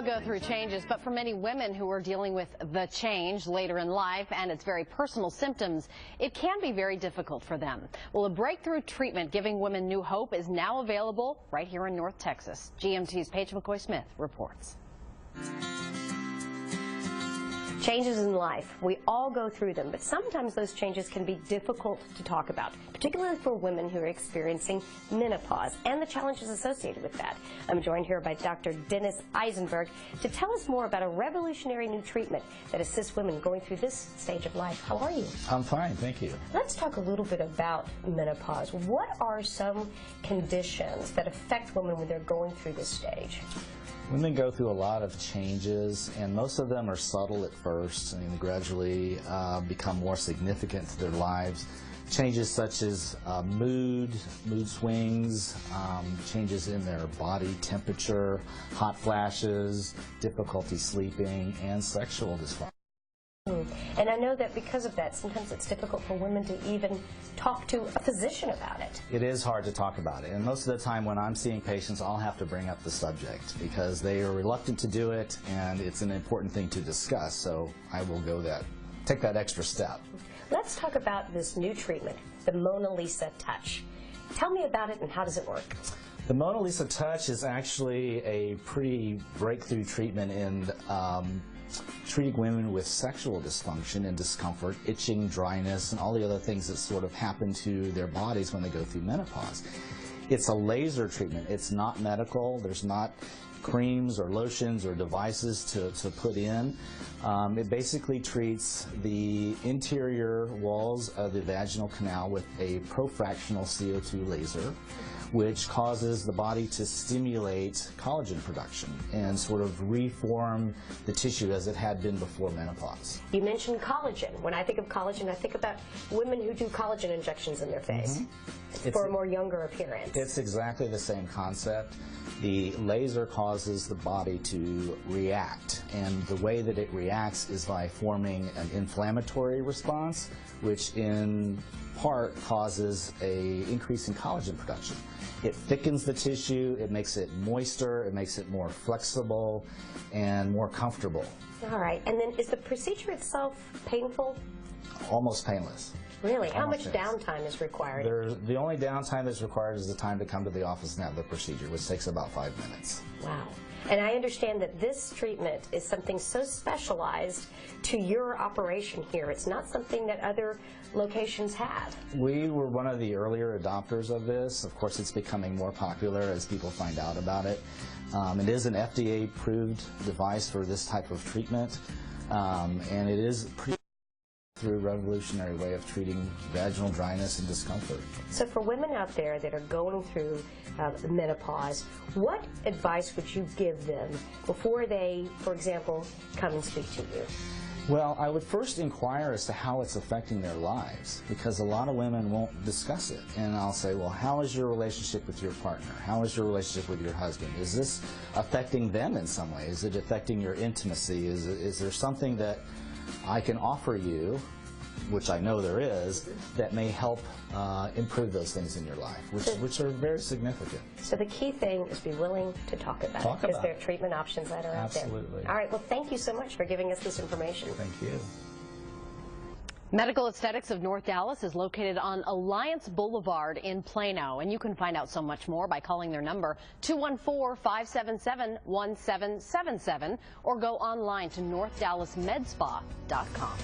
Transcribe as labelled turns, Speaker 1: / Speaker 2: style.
Speaker 1: all go through changes, but for many women who are dealing with the change later in life and its very personal symptoms, it can be very difficult for them. Well, a breakthrough treatment giving women new hope is now available right here in North Texas. GMT's Paige McCoy reports.
Speaker 2: Changes in life, we all go through them, but sometimes those changes can be difficult to talk about, particularly for women who are experiencing menopause and the challenges associated with that. I'm joined here by Dr. Dennis Eisenberg to tell us more about a revolutionary new treatment that assists women going through this stage of life. How are you?
Speaker 3: I'm fine, thank you.
Speaker 2: Let's talk a little bit about menopause. What are some conditions that affect women when they're going through this stage?
Speaker 3: Women go through a lot of changes, and most of them are subtle at first and gradually become more significant to their lives. Changes such as mood swings, changes in their body temperature, hot flashes, difficulty sleeping, and sexual dysfunction.
Speaker 2: And I know that because of that, sometimes it's difficult for women to even talk to a physician about it.
Speaker 3: It is hard to talk about it, and most of the time when I'm seeing patients, I'll have to bring up the subject because they are reluctant to do it, and it's an important thing to discuss, so I will take that extra step.
Speaker 2: Let's talk about this new treatment, the Mona Lisa Touch. Tell me about it and how does it work?
Speaker 3: The Mona Lisa Touch is actually a pretty breakthrough treatment in treating women with sexual dysfunction and discomfort, itching, dryness, and all the other things that sort of happen to their bodies when they go through menopause. It's a laser treatment. It's not medical. There's not creams or lotions or devices to put in. It basically treats the interior walls of the vaginal canal with a profractional CO2 laser, which causes the body to stimulate collagen production and sort of reform the tissue as it had been before menopause.
Speaker 2: You mentioned collagen. When I think of collagen, I think about women who do collagen injections in their face for a more younger appearance.
Speaker 3: It's exactly the same concept. The laser causes the body to react, and the way that it reacts is by forming an inflammatory response, which in part causes an increase in collagen production. It thickens the tissue, it makes it moister, it makes it more flexible and more comfortable.
Speaker 2: All right, and then is the procedure itself painful?
Speaker 3: Almost painless.
Speaker 2: Really? How much downtime is required?
Speaker 3: The only downtime that's required is the time to come to the office and have the procedure, which takes about 5 minutes.
Speaker 2: Wow. And I understand that this treatment is something so specialized to your operation here. It's not something that other locations have.
Speaker 3: We were one of the earlier adopters of this. Of course, it's becoming more popular as people find out about it. It is an FDA-approved device for this type of treatment, and it is a revolutionary way of treating vaginal dryness and discomfort.
Speaker 2: So for women out there that are going through menopause, what advice would you give them before they, for example, come and speak to you?
Speaker 3: Well, I would first inquire as to how it's affecting their lives, because a lot of women won't discuss it. And I'll say, well, how is your relationship with your partner? How is your relationship with your husband? Is this affecting them in some way? Is it affecting your intimacy? Is there something that I can offer you, which I know there is, that may help improve those things in your life, which are very significant.
Speaker 2: So the key thing is be willing to talk about it, because there are treatment options that are out there.
Speaker 3: Absolutely.
Speaker 2: All right, well, thank you so much for giving us this information.
Speaker 3: Thank you.
Speaker 1: Medical Aesthetics of North Dallas is located on Alliance Boulevard in Plano, and you can find out so much more by calling their number 214-577-1777 or go online to northdallasmedspa.com.